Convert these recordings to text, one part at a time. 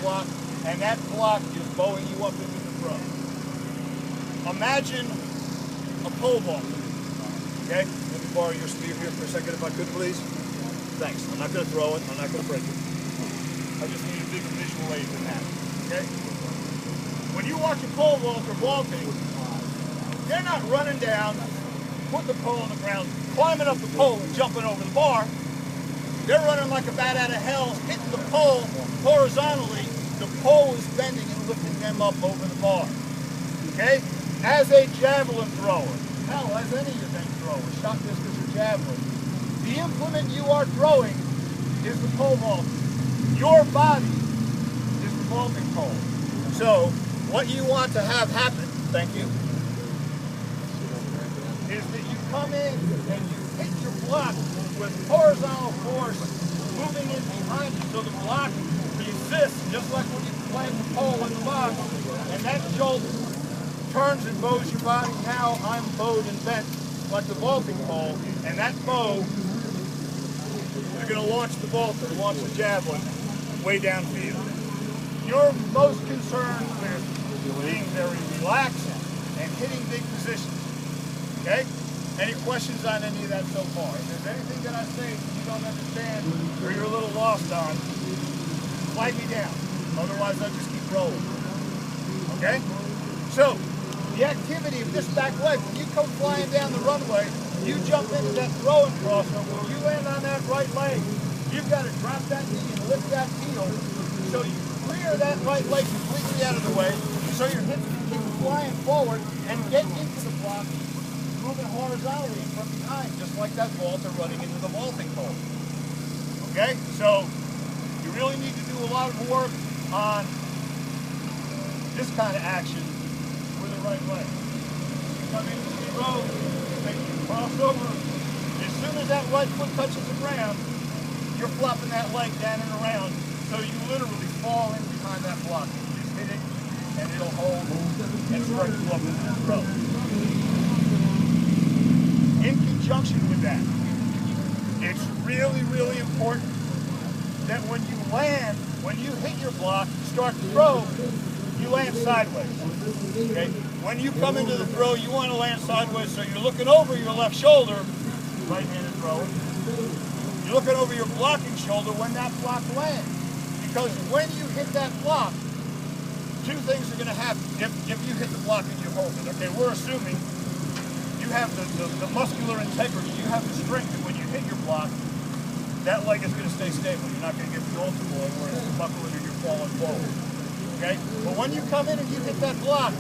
block, and that block is bowing you up into the throw. Imagine a pole vault. Okay? Let me borrow your spear here for a second if I could, please. Thanks. I'm not going to throw it. I'm not going to break it. I just need a bigger visual aid than that. Okay? When you watch a pole vaulter vaulting, they're not running down, putting the pole on the ground, climbing up the pole and jumping over the bar. They're running like a bat out of hell, hitting the pole horizontally. The pole is bending and lifting them up over the bar. Okay? As a javelin thrower, hell, as any event thrower, shot discus or javelin, the implement you are throwing is the pole vault. Your body is the vaulting pole. So, what you want to have happen, thank you, is that you come in and you hit your block with horizontal force moving in behind you so the block resists, just like when you play the pole in the box, and that jolt turns and bows your body. Now I'm bowed and bent like the vaulting pole, and that bow, you're going to launch the vaulter, launch the javelin way downfield. You're most concerned with being very relaxed and hitting big positions. Okay? Any questions on any of that so far? If there's anything that I say that you don't understand or you're a little lost on, flag me down. Otherwise, I'll just keep rolling. Okay? So, the activity of this back leg, when you come flying down the runway, you jump into that throwing crossover. When you land on that right leg, you've got to drop that knee and lift that heel so you clear that right leg completely out of the way so your hips can keep flying forward and get into the block, moving horizontally from behind, just like that vaulter running into the vaulting pole. Okay? So, you really need to do a lot of work on this kind of action with the right leg. You come into the row, make you cross over. As soon as that right foot touches the ground, you're flopping that leg down and around, so you literally fall in behind that block. You just hit it, and it'll hold and strike you up into the throw. In conjunction with that, it's really, really important that when you land, when you hit your block, start to throw, you land sideways. Okay? When you come into the throw, you want to land sideways, so you're looking over your left shoulder, right-handed thrower. You're looking over your blocking shoulder when that block lands. Because when you hit that block, two things are going to happen. If you hit the block and you hold it, okay, we're assuming you have the muscular integrity, you have the strength that when you hit your block, that leg is going to stay stable. You're not going to get the ultimate where it's buckling or you're falling forward. Okay? But when you come in and you hit that block,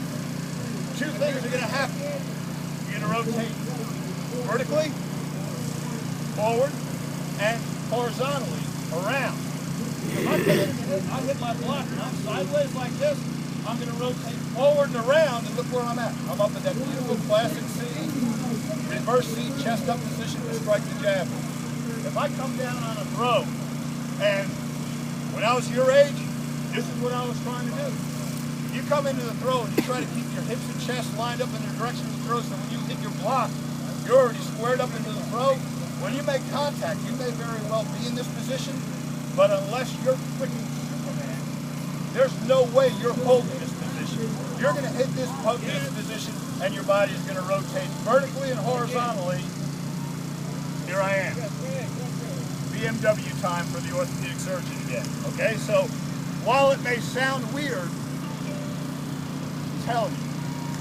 two things are going to happen. You're going to rotate vertically, forward, and horizontally around. If I come in and I hit my block and I'm sideways like this, I'm going to rotate forward and around, and look where I'm at. I'm up in that beautiful classic C, reverse C, chest up position to strike the javelin. If I come down on a throw, and when I was your age, this is what I was trying to do. You come into the throw and you try to keep your hips and chest lined up in the direction of the throw, so when you hit your block, you're already squared up into the throw. When you make contact, you may very well be in this position, but unless you're freaking Superman, there's no way you're holding this position. You're going to hit this position, and your body is going to rotate vertically and horizontally. Here I am. BMW time for the orthopedic surgeon again. Okay, so while it may sound weird, tell you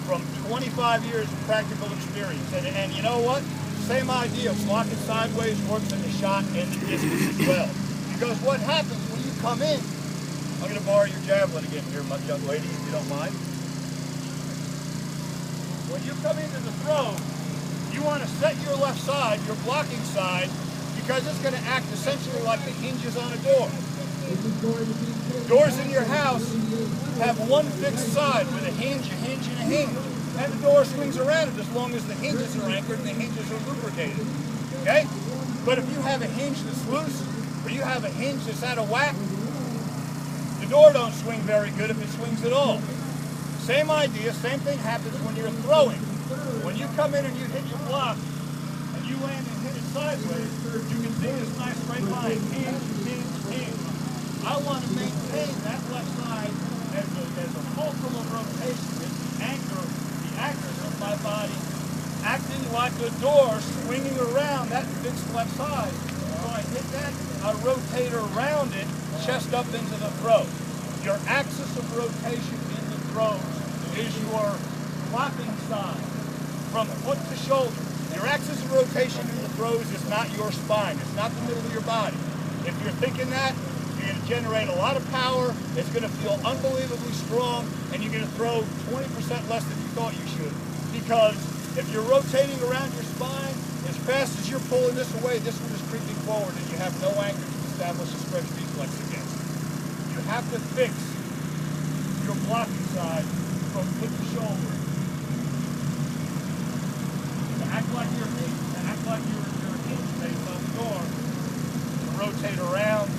from 25 years of practical experience, and you know what? Same idea. Blocking sideways works in the shot and the distance as well. Because what happens when you come in, I'm going to borrow your javelin again here, my young lady, if you don't mind. When you come into the throw, you want to set your left side, your blocking side, because it's going to act essentially like the hinges on a door. Doors in your house have one fixed side with a hinge, and a hinge. And the door swings around it as long as the hinges are anchored and the hinges are lubricated. Okay? But if you have a hinge that's loose, or you have a hinge that's out of whack, the door don't swing very good if it swings at all. Same idea, same thing happens when you're throwing. When you come in and you hit your block, and you land and hit it sideways, you can see this nice straight line. Hinge, hinge, hinge. I want to maintain that left side. like a door swinging around that fixed left side. So I hit that, I rotate around it, chest up into the throw. Your axis of rotation in the throws is your blocking side, from foot to shoulder. Your axis of rotation in the throws is not your spine. It's not the middle of your body. If you're thinking that, you're going to generate a lot of power. It's going to feel unbelievably strong, and you're going to throw 20% less than you thought you should. Because if you're rotating around your spine, as fast as you're pulling this away, this one is creeping forward, and you have no anchor to establish a stretch reflex against. You have to fix your blocking side from foot to shoulder. To act like you're hinge based on the door, to rotate around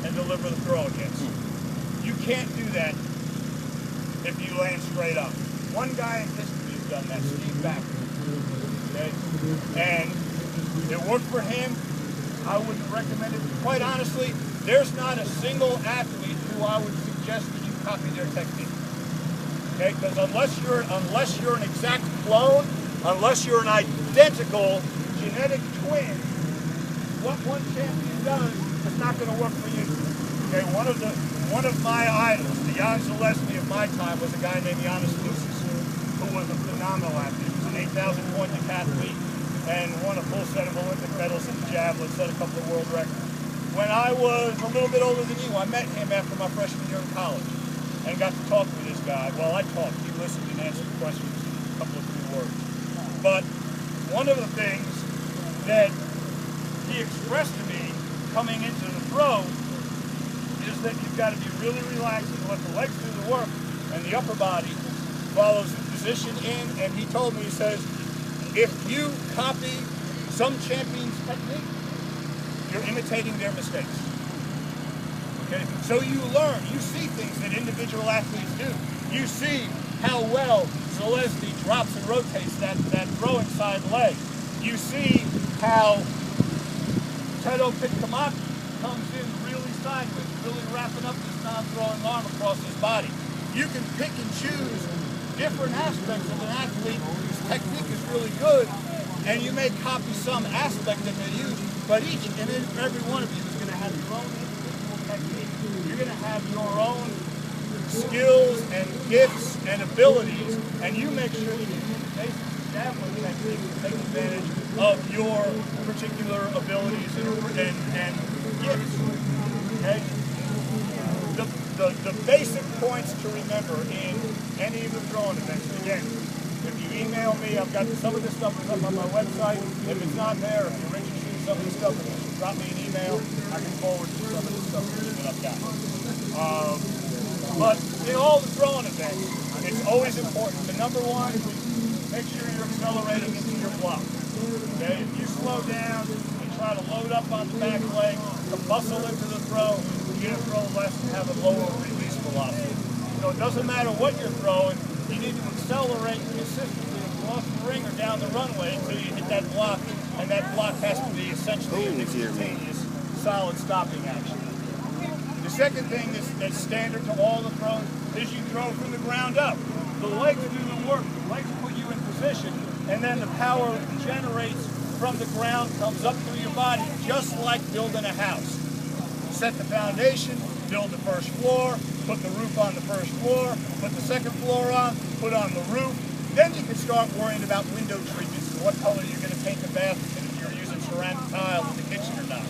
and deliver the throw against. You can't do that if you land straight up. One guy in history has done that, Steve Backer. Okay? And it worked for him. I wouldn't recommend it. Quite honestly, there's not a single athlete who I would suggest that you copy their technique. Okay? Because unless you're an exact clone, unless you're an identical genetic twin, what one champion does is not going to work for you. Okay, one of my idols, the Jan Zaleski of my time, was a guy named Janis Lucis, who was a phenomenal athlete. He was an 8,000-point decathlete and won a full set of Olympic medals in the javelin, set a couple of world records. When I was a little bit older than you, I met him after my freshman year in college and got to talk with this guy. Well, I talked. He listened and answered questions in a couple of few words. But one of the things that he expressed to me coming into the throw is that you've got to be really relaxed and let the legs do the work, and the upper body follows the position in. And he told me, he says, if you copy some champion's technique, you're imitating their mistakes. Okay? So you learn, you see things that individual athletes do. You see how well Zaleski drops and rotates that throwing side leg. You see how Tedo Pitkamaki comes in really sideways, really wrapping up this non-throwing arm across his body. You can pick and choose different aspects of an athlete whose technique is really good, and you may copy some aspect that they use, but each and every one of you is going to have your own individual technique. You're going to have your own skills and gifts and abilities, and you make sure that you use the basic javelin technique to take advantage of your particular abilities and gifts. Okay? The basic points to remember in any of the throwing events, again, if you email me, I've got some of this stuff is up on my website. If it's not there, if you're interested in some of this stuff, drop me an email. I can forward you some of the stuff that I've got. But in all the throwing events, it's always important to, number one, make sure you're accelerating into your block. Okay? If you slow down and try to load up on the back leg, to bustle into the throw, you're going to throw less and have a lower release velocity. So it doesn't matter what you're throwing, you need to accelerate consistently across the ring or down the runway until you hit that block, and that block has to be essentially an instantaneous, solid stopping action. The second thing that's standard to all the throws is you throw from the ground up. The legs do the work. The legs put you in position, and then the power generates from the ground, comes up through your body, just like building a house. Set the foundation, build the first floor, put the roof on the first floor, put the second floor on, put on the roof. Then you can start worrying about window treatments and what color you're going to paint the bathroom, and if you're using ceramic tile in the kitchen or not.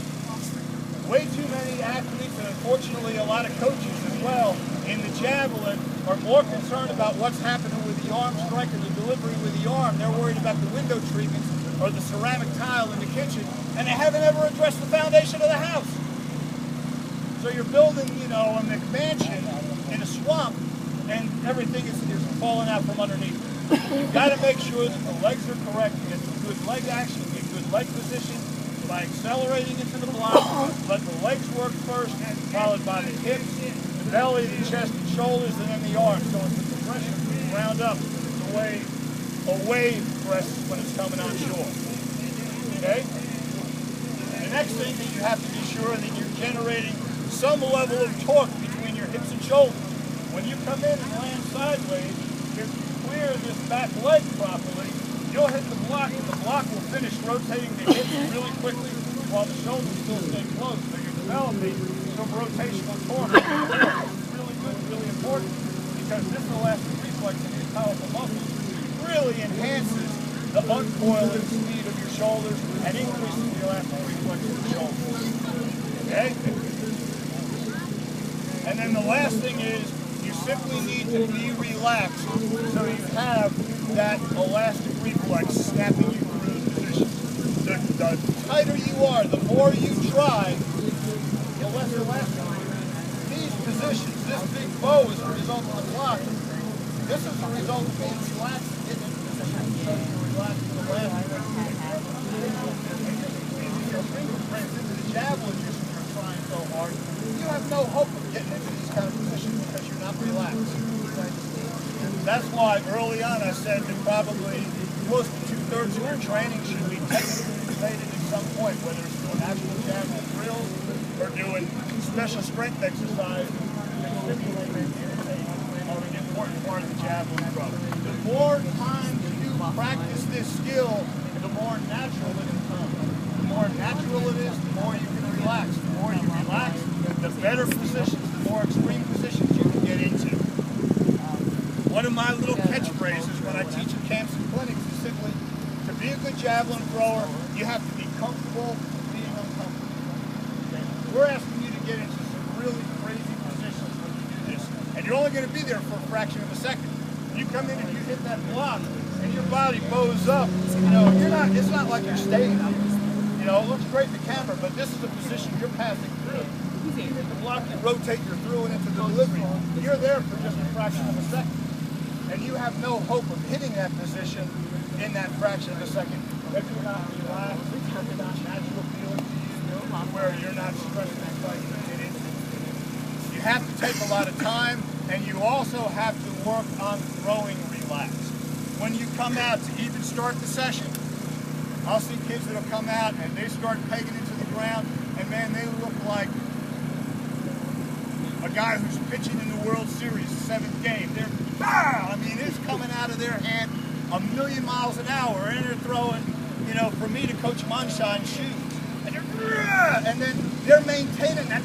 Way too many athletes, and unfortunately a lot of coaches as well, in the javelin are more concerned about what's happening with the arm strike and the delivery with the arm. They're worried about the window treatments or the ceramic tile in the kitchen, and they haven't ever addressed the foundation of the house. So you're building, a McMansion in a swamp, and everything is falling out from underneath. You've got to make sure that the legs are correct. You get some good leg action, get good leg position by accelerating into the block. Let the legs work first, followed by the hips, the belly, the chest, and shoulders, and then the arms. So it's a progression from the ground up, the way a wave presses when it's coming on shore. Okay? The next thing that you have to be sure that you're generating some level of torque between your hips and shoulders. When you come in and land sideways, if you clear this back leg properly, you'll hit the block, and the block will finish rotating the hips really quickly while the shoulders still stay closed. So you're developing some rotational torque. It's really good, really important, because this elastic reflex in these powerful muscles really enhances the uncoiling speed of your shoulders and increases the elastic reflex of the shoulders. Okay? And then the last thing is, you simply need to be relaxed so you have that elastic reflex snapping you through the positions. The tighter you are, the more you try, the less elastic. These positions, this big bow is a result of the block. This is the result of being relaxed in this position. So you relax to the last. Your fingerprints into the javelin you're trying so hard. You have no hope of getting into these kind of positions because you're not relaxed. That's why early on I said that probably close to 2/3 of your training should be technically related at some point, whether it's doing actual javelin drills or doing special strength exercise that stimulate and imitate are an important part of the javelin throw. The more times you practice this skill, the more natural it becomes. The more natural it is, the more you can relax. The more you relax, the better positions, the more extreme positions you can get into. One of my little catchphrases when I teach in camps and clinics is simply, to be a good javelin thrower, you have to be comfortable being uncomfortable. Okay? We're asking you to get into some really crazy positions when you do this, and you're only going to be there for a fraction of a second. You come in and you hit that block, and your body bows up. You know, it's not like you're staying up. You know, it looks great in the camera, but this is the position you're passing through. You hit the block, you rotate, you're through and into the delivery. You're there for just a fraction of a second. And you have no hope of hitting that position in that fraction of a second if you're not relaxed, if you're not natural feeling to you, where you're not stressed and trying to get into. You have to take a lot of time, and you also have to work on throwing relaxed. When you come out to even start the session, I'll see kids that'll come out and they start pegging into the ground, and man, they look like a guy who's pitching in the World Series, 7th game. I mean, it's coming out of their hand 1,000,000 miles an hour, and they're throwing, you know, for me to Coach Monshine shoes. And then they're maintaining that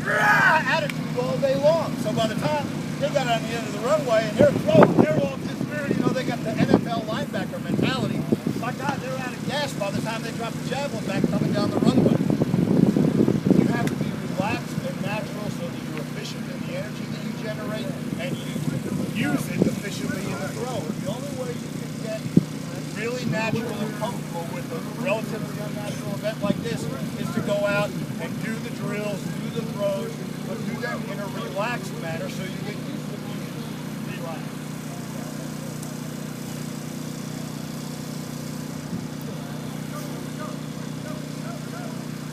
attitude all day long. So by the time they got on the end of the runway and they're throwing, they're all disparate, you know, they got the NFL linebacker mentality. My God, they're out of gas by the time they drop the javelin back coming down the runway. You have to be relaxed and natural so that you're efficient in the energy that you generate and you use it efficiently in the throw. The only way you can get really natural and comfortable with a relatively unnatural event like this is to go out and do the drills, do the throws, but do them in a relaxed manner so you get used to being relaxed.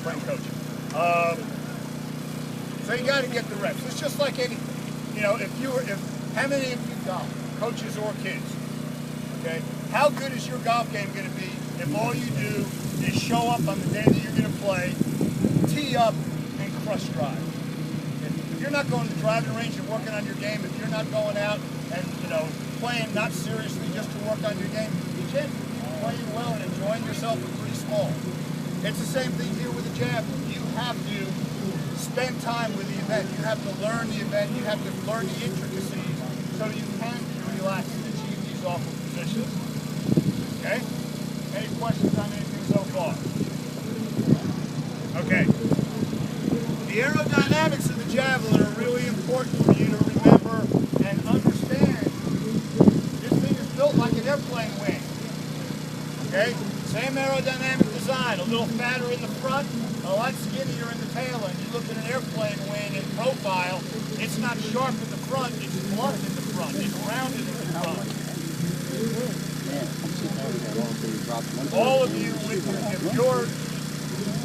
Playing coaching. So you got to get the reps. It's just like anything. You know, how many of you golf, coaches or kids? Okay, how good is your golf game going to be if all you do is show up on the day that you're going to play, tee up, and crush drive? If you're not going to the driving range and working on your game, if you're not going out and, you know, playing not seriously just to work on your game, your chances of you playing well and enjoying yourself are pretty small. It's the same thing here with the javelin. You have to spend time with the event. You have to learn the event. You have to learn the intricacies so you can be relaxed and achieve these awful positions. Okay? Any questions on anything so far? Okay. The aerodynamics of the javelin are really important for you to remember and understand. This thing is built like an airplane wing. Okay? Same aerodynamic design, a little fatter in the front, a lot skinnier in the tail end. You look at an airplane wing in profile, it's not sharp in the front, it's blunt in the front, it's rounded in the front. All of you, if you're,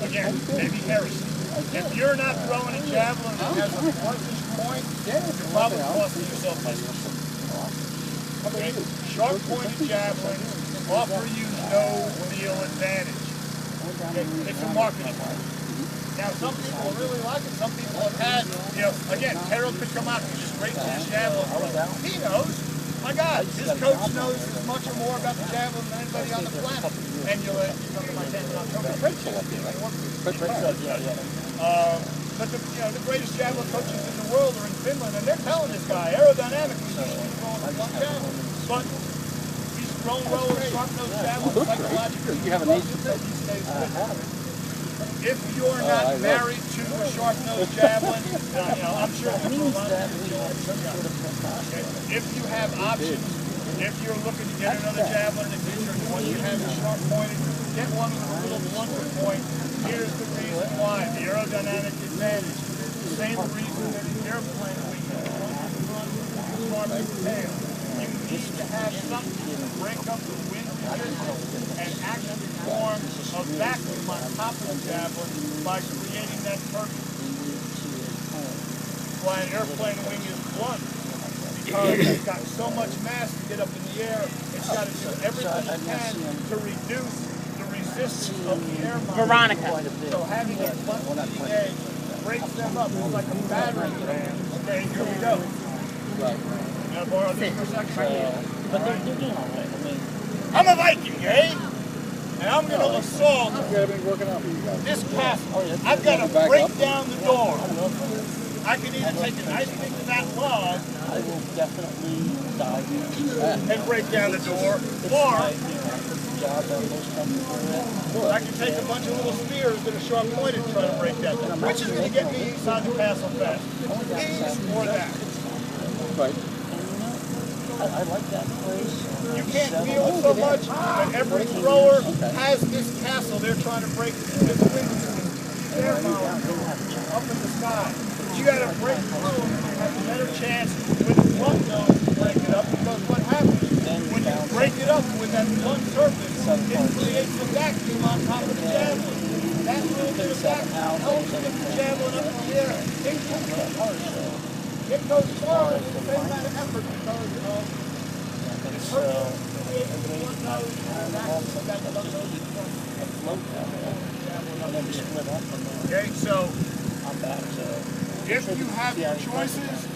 again, maybe heresy, if you're not throwing a javelin that has a flush point, you're probably costing yourself business. Okay? Sharp pointed javelins offer you no real advantage. Okay? It's a marketing point. Now, some people really like it. Some people have had, you know, again, Terrell could come out and just straight to his javelin. He knows. My God, this coach knows as much or more about the javelin than anybody on the planet. And you'll come to my tent and I'll come to French. But the greatest javelin coaches in the world are in Finland, and they're telling this guy aerodynamically he's throwing a blunt javelin. But he's thrown well with sharp-nosed javelin psychologically. You have an ace. If you're not married to a sharp-nosed javelin, I'm sure if you have options, if you're looking to get another javelin in the future, once you have a sharp-pointed, get one with a little blunter point. Here's the reason why. The aerodynamic advantage. The same reason that an airplane wing has a sharp tail. You need to have something to break up the wind resistance and actually form a vacuum on top of the javelin by creating that perfect. Why an airplane wing is blunt. Because it's got so much mass to get up in the air, it's got to do everything it can to reduce the resistance of the air molecule. So having a blunt leading edge breaks them up. It's like a battering ram. Okay, here we go. Can I borrow this for a second? But they're doing all right. I mean, I'm a Viking, eh? And I'm going to assault this castle. I've got to break down the door. I can either take a nice big fat log I will definitely dive and break down the door, or I can take a bunch of little spears that are sharp-pointed and try to break that door. Which is going to get me inside the castle fast? These or that? Right. I like that place. You can't feel it so much, but every thrower has this castle they're trying to break this wind air molecule up in the sky. But you got to break through and have a better chance with a blunt nose to break it up, because what happens when you break it up with that blunt surface, it creates a vacuum on top of the javelin. That little bit of vacuum helps get the javelin up in the air. It goes far with the same amount of effort because it's okay, so if you have your choices,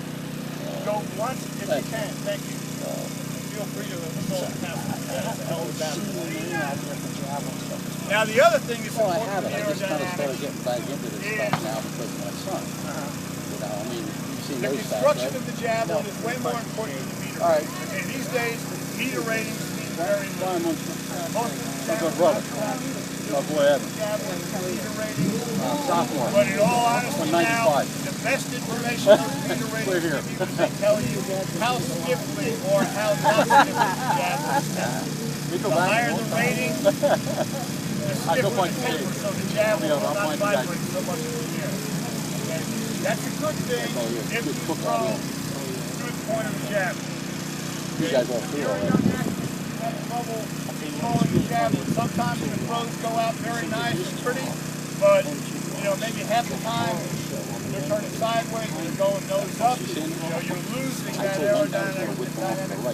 go blunt if you can. Thank you. Feel free to assault the castle. Now the other thing is important for the aerodynamics getting back into this stuff now because of my son. I mean, the construction of the javelin is way more important than the meter ratings. Okay, these days, meter ratings mean very little. Most of the javelin my boy Evan. Sophomore. But in all honesty now, the best information on meter ratings give you is they tell you how stiffly or how not stiffly the javelin is tested. The higher the rating, the stiffer the taper, so the javelin will not vibrate so much in the air. Okay? That's a good thing if you throw good point of the javelin. You guys all feel all right. Trouble throwing the javelin. Sometimes the throws go out very nice and pretty, but maybe half the time they're turning sideways and you're going nose up. You're losing that aerodynamic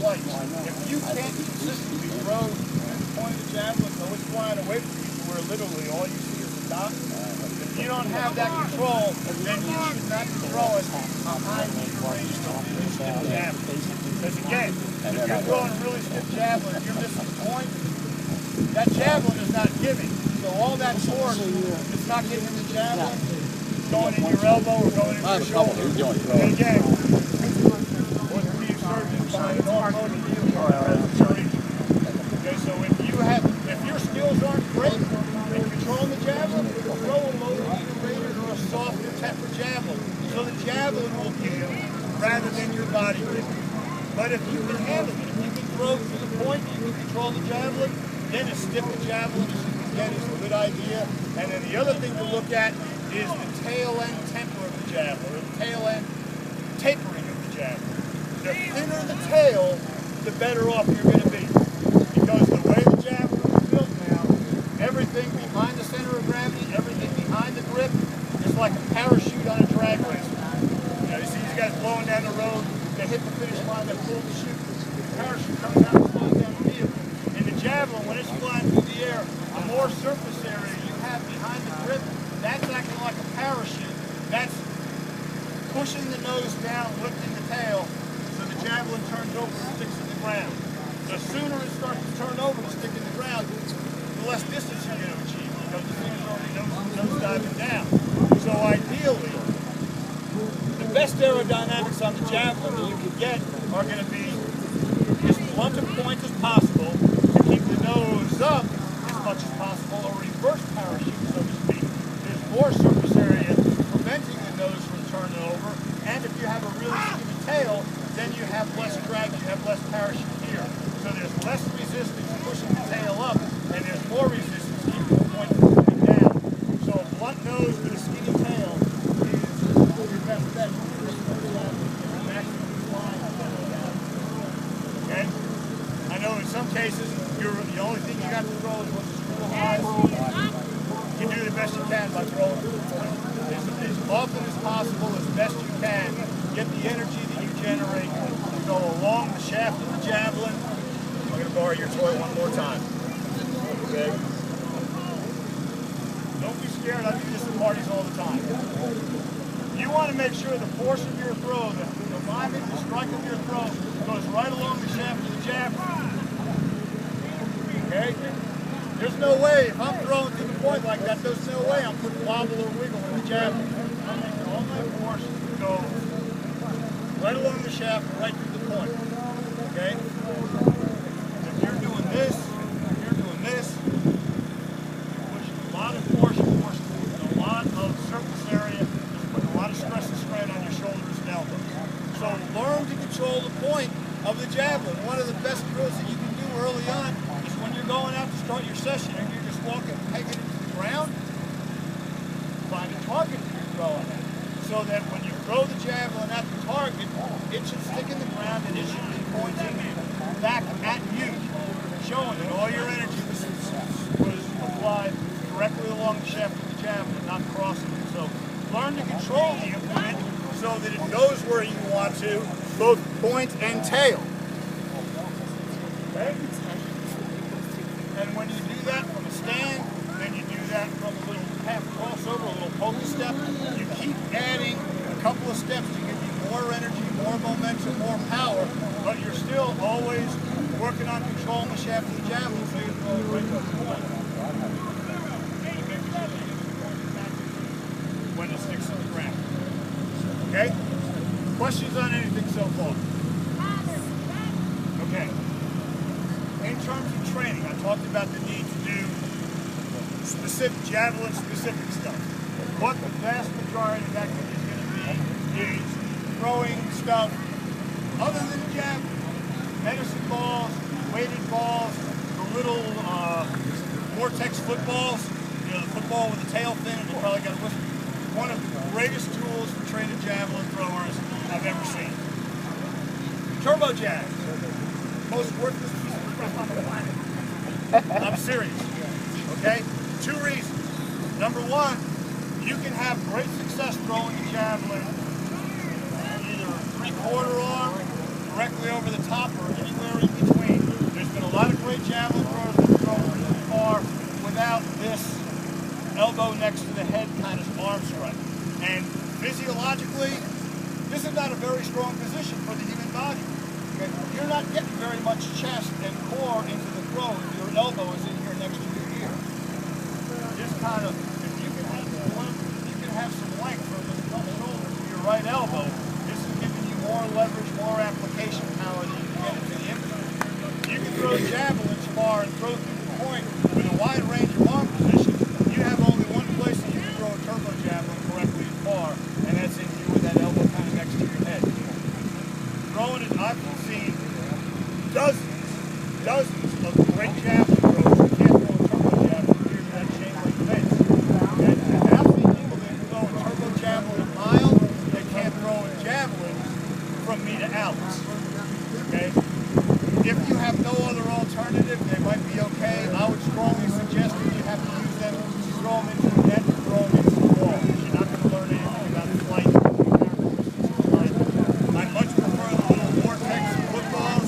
flight. If you can't consistently throw the point of the javelin so it's flying away from you to where literally all you see is the dot, if you don't have that control, then you should not be throwing a high meter range javelin. Because again, if you're throwing a really stiff javelin, if you're missing the point, that javelin is not giving. So all that force is not getting in the javelin, going in your elbow or going in your shoulder. And again, orthopedic surgeons find an automotive vehicle okay, so if your skills aren't great in controlling the javelin, throw a lower meter rated or a softer temper javelin. So the javelin will give rather than your body give. But if you can handle it, if you can throw to the point, you can control the javelin, then as stiff a javelin as you can get is a good idea. And then the other thing to look at is the tail end temper of the javelin, or the tail end tapering of the javelin. The thinner the tail, the better off you're going to be. Because the way the javelin is built now, everything behind the center of gravity, everything behind the grip, is like a parachute on a drag racer. You see these guys blowing down the road, they hit the finish line, they pull the chute, the parachute comes out and slows down the vehicle. In the javelin, when it's flying through the air, the more surface area you have behind the grip, that's acting like a parachute. That's pushing the nose down, lifting the tail, so the javelin turns over and sticks ground. The sooner it starts to turn over and stick in the ground, the less distance you're going to achieve because the thing is already nose diving down. So ideally, the best aerodynamics on the Javelin that you can get are going to be as blunt a point as possible to keep the nose up as much as possible, or reverse parachute, so to speak. There's more surface area preventing the nose from turning over, and if you have a really skinny tail, then you have less drag, you have less parachute here. So there's less resistance pushing the tail up, and there's more resistance keeping the point from coming down. So a blunt nose with a skinny tail is your best bet. Okay? I know in some cases, the only thing you got to throw is what's screw high. You can do the best you can by throwing as often as possible, as best you can. Get the energy that you generate to go along the shaft of the Javelin. I'm going to borrow your toy one more time. Okay? Don't be scared. I do this at parties all the time. You want to make sure the force of your throw, the alignment, the strike of your throw goes right along the shaft of the Javelin. Okay? There's no way, if I'm throwing to the point like that, there's no way I'm putting wobble or wiggle in the Javelin. I'm making all my force go right along the shaft, right to the point. Okay? If you're doing this, you're pushing a lot of force, you're pushing a lot of surface area, you're putting a lot of stress and strain on your shoulders and elbows. So learn to control the point of the Javelin. One of the best drills that you can do early on is when you're going out to start your session and you're just walking, pegging it to the ground, find a target that you're throwing at. So that when you throw the Javelin at the target, it should stick in the ground and it should be pointing back at you, showing that all your energy was applied directly along the shaft of the Javelin, not crossing it. So learn to control the implement so that it goes where you want to, both point and tail. Okay? And when you do that from a stand, then you do that from a little half crossover, a little polka step. You keep adding a couple of steps to give you more energy, more momentum, more power, but you're still always working on controlling the shaft of the Javelin so you throw it right to the point. When it sticks in the ground. Okay? Questions on anything so far? Okay. In terms of training, I talked about the need to do specific Javelin specific stuff. What the vast majority of that is going to be is throwing stuff other than Javelin. Medicine balls, weighted balls, the little vortex footballs, you know, the football with the tail fin and you probably got a whistle. One of the greatest tools for training Javelin throwers I've ever seen. Turbo Jag. Most worthless piece of crap on the planet. I'm serious. Okay? 2 reasons. Number one, you can have great success throwing a Javelin either 3/4 arm, directly over the top, or anywhere in between. There's been a lot of great Javelin throwers that throw really far without this elbow next to the head kind of arm strike. And physiologically, this is not a very strong position for the human body. Okay? You're not getting very much chest and core into the throw if your elbow is in here next to your ear. Just kind of, if you can have some length from the front shoulder to your right elbow, this is giving you more leverage, more application power than you can get into the input. You can throw javelins far and throw through the point with a wide range of arm positions. You have only one place that you can throw a turbo javelin correctly and far, and that's in here with that elbow kind of next to your head. Throwing it, I've seen dozens of great javelin throwers that can't throw a turbo javelin through that chain link fence. And I've seen people that can throw a turbo javelin a mile, they can't throw a javelin from me to Alex. Okay? If you have no other alternative, they might be okay. I would strongly suggest if you have to use them, throw them into the net and throw them into the wall. You're not going to learn anything about flight. I much prefer the little vortex footballs.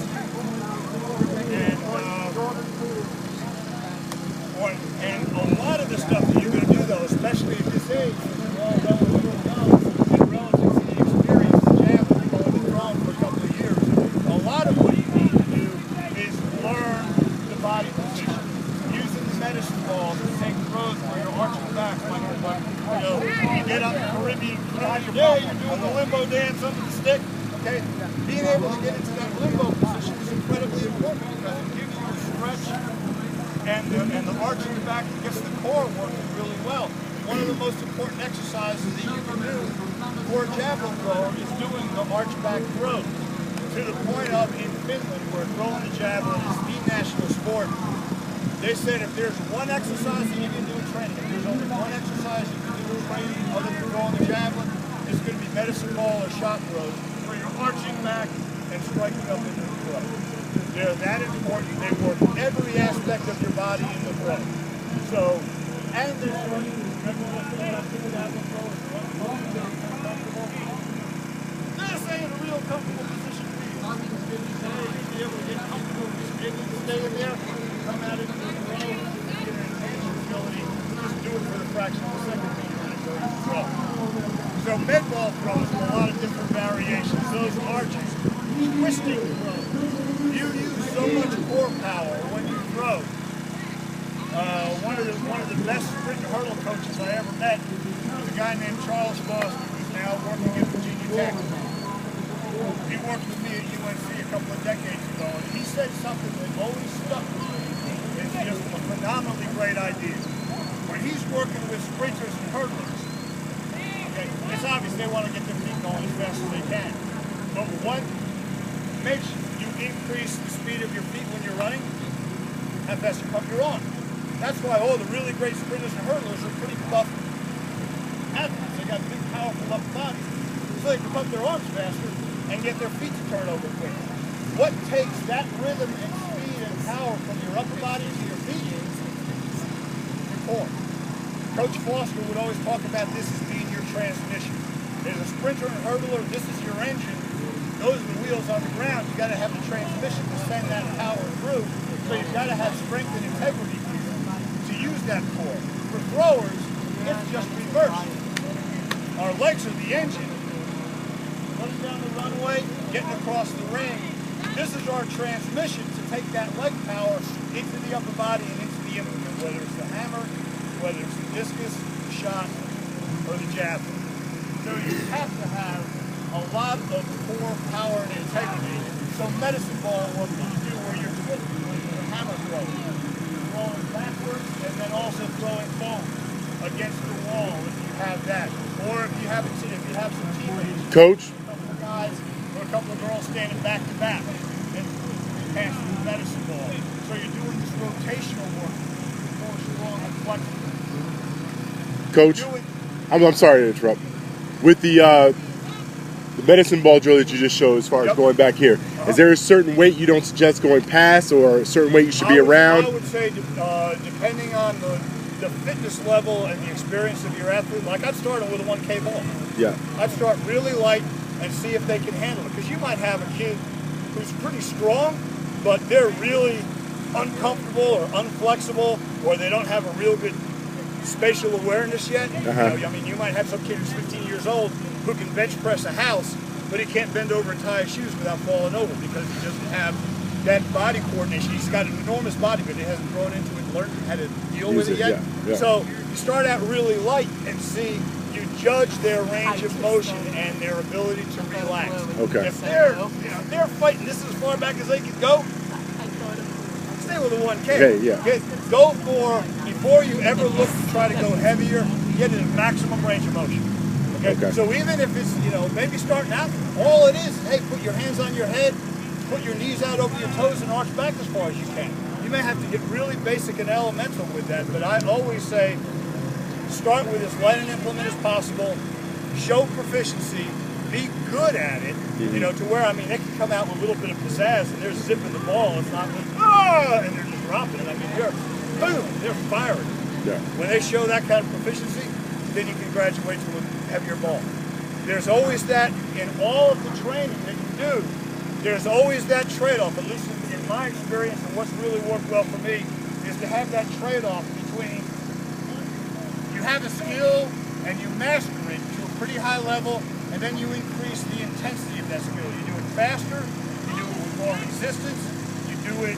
And a lot of the stuff that you're going to do, though, especially at this age, when you're all relatively young and relative to the experience of javelin, going and throwing for a couple of years, a lot of what you need to do being able to get into that limbo position is incredibly important because it gives you a stretch and the arch in the back gets the core working really well. One of the most important exercises that you can do for a javelin thrower is doing the arch back throw. To the point of in Finland where throwing the javelin is the national sport, they said if there's one exercise that you can do in training, if there's only one exercise you can do in training other than throwing the javelin, it's going to be medicine ball or shot throws where you're arching back and striking up into the throw. They're that important. They work every aspect of your body in the throw. So, and they're short. This ain't a real comfortable position for you. You'll be able to get comfortable. You'll be able to stay in there, come out into the throw, get an enhanced agility. Just do it for the fraction of a second that you're going to go to the throw. So med ball throws are a lot of different variations. Those arches, twisting throws. You use so much core power when you throw. One of the best sprint and hurdle coaches I ever met was a guy named Charles Foster, who's now working at Virginia Tech. He worked with me at UNC a couple of decades ago, and he said something that always stuck with me. It's just a phenomenally great idea. When he's working with sprinters and hurdlers, okay, it's obvious they want to get their feet going as fast as they can. But what makes you increase the speed of your feet when you're running? How fast you pump your arm. That's why all the really great sprinters and hurdlers are pretty buff athletes. They got big, powerful upper bodies, so they can pump their arms faster and get their feet to turn over quicker. What takes that rhythm and speed and power from your upper body to your feet is your core. Coach Foster would always talk about this as being your transmission. There's a sprinter and hurdler, this is your engine. Those are the wheels on the ground. You got to have the transmission to send that power through. So you've got to have strength and integrity to use that core. For throwers, it's just reversed. Our legs are the engine. Running down the runway, getting across the ring. This is our transmission to take that leg power into the upper body and into the implement, whether it's the hammer, whether it's the discus, the shot, or the javelin. So you have to have a lot of core power and integrity. So medicine ball, what you do where you're twisting, the hammer throw, throwing backwards and then also throwing forward against the wall if you have that. Or if you have some teammates, Coach, a couple of guys or a couple of girls standing back to back and passing the medicine ball. So you're doing this rotational work, more strong and flexible. Coach, I'm sorry to interrupt. With the medicine ball drill that you just showed, as far as going back here, is there a certain weight you don't suggest going past, or a certain weight you should be around? I would say, depending on the fitness level and the experience of your athlete, like I'd start with a 1K ball. Yeah. I'd start really light and see if they can handle it. Because you might have a kid who's pretty strong, but they're really uncomfortable or unflexible, or they don't have a real good spatial awareness yet. You know, I mean, you might have some kid who's 15 years old who can bench press a house, but he can't bend over and tie his shoes without falling over because he doesn't have that body coordination. He's got an enormous body, but he hasn't grown into it and learned how to deal with it yet. Yeah. So you start out really light and see, you judge their range of motion and their ability to relax. Okay. If they're fighting this as far back as they can go, stay with a 1K. Okay, yeah. Go for, before you ever look to try to go heavier, get a maximum range of motion. Okay? So even if it's, maybe starting out, all it is, hey, put your hands on your head, put your knees out over your toes and arch back as far as you can. You may have to get really basic and elemental with that, but I always say, start with as light an implement as possible, show proficiency, be good at it, to where, I mean, they can come out with a little bit of pizzazz and they're zipping the ball. It's not like, and they're just dropping it. I mean, they're firing. Yeah. When they show that kind of proficiency, then you can graduate to a heavier ball. There's always that, in all of the training that you do, there's always that trade-off, at least in my experience, and what's really worked well for me, is to have that trade-off between you have a skill and you master it to a pretty high level, and then you increase the intensity of that skill. You do it faster, you do it with more resistance, you do it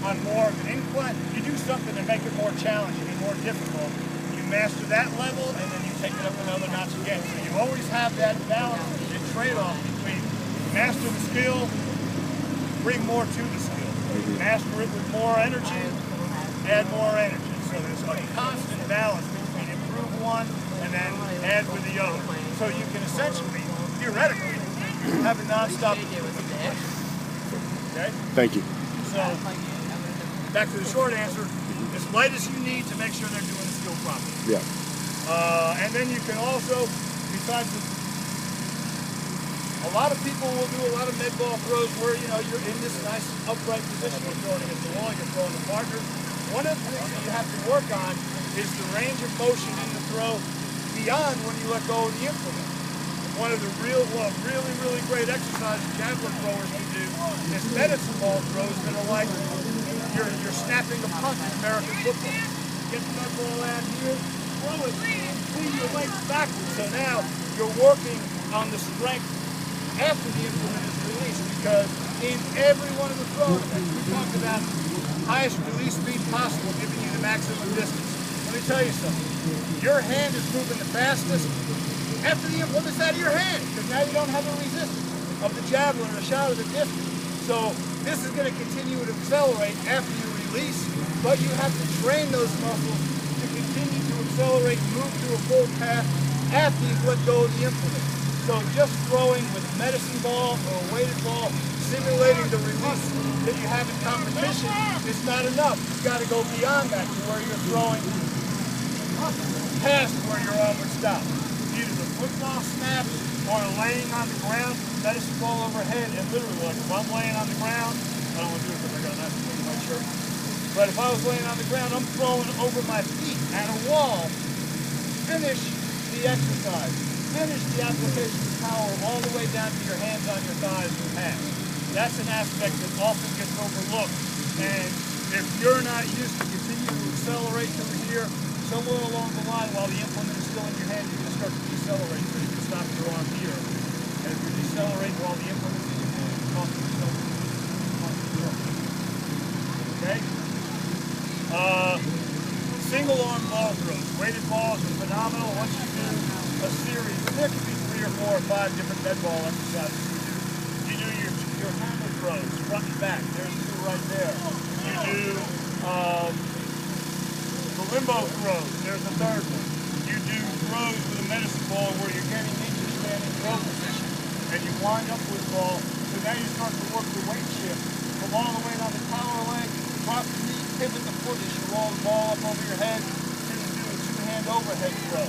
on more of an incline, you do something to make it more challenging and more difficult. You master that level, and then you take it up another notch again. So you always have that balance and trade-off between Master the skill, bring more to the skill. Master it with more energy, add more energy. So there's a constant balance between improve one and then add with the other. So you can essentially, theoretically, have a non-stop improvement. Okay? Thank you. So, back to the short answer, as light as you need to make sure they're doing the skill properly. Yeah. And then you can also, besides a lot of people will do a lot of med ball throws where, you know, you're in this nice upright position. You're throwing against the wall, you're throwing the partner. One of the things that you have to work on is the range of motion in the throw beyond when you let go of the implement. One of the really great exercises javelin throwers can do is medicine ball throws that are like you're snapping a punt in American football. Get that ball out here, throw it, swing your legs backwards. So now you're working on the strength after the implement is released, because in every one of the throws we talked about highest release speed possible, giving you the maximum distance. Let me tell you something. Your hand is moving the fastest after the implement's out of your hand, because now you don't have a resistance of the javelin or the shot of the distance. So this is going to continue to accelerate after you release, but you have to train those muscles to continue to accelerate and move through a full path after you've let go of the implement. So just throwing with a medicine ball or a weighted ball, simulating the release that you have in competition, is not enough. You've got to go beyond that to where you're throwing past where your arm would stop. Either the football snaps or laying on the ground, medicine ball overhead, and literally, like if I'm laying on the ground, I don't want to do it because I got a nice thing in my shirt, but if I was laying on the ground, I'm throwing over my feet at a wall. Finish the exercise. Finish the application of power all the way down to your hands on your thighs and pass. That's an aspect that often gets overlooked. And if you're not used to continue to accelerate through here, somewhere along the line while the implement is still in your hand, you're going to start to decelerate. So you can stop your arm here. And if you decelerate while the implement is in your hand, you cost yourself. Okay? Single arm ball throws. Weighted balls are phenomenal. Once you do a series, there could be 3 or 4 or 5 different med ball exercises you do. You do your hammer throws, front and back. There's 2 right there. You do the limbo throws. There's a 3rd one. You do throws with a medicine ball where you're getting into your standing throw position and you wind up with the ball. So now you start to work the weight shift from all the way down the power leg, drop the knee, pivot the foot as you roll the ball up over your head to do a 2-hand overhead throw.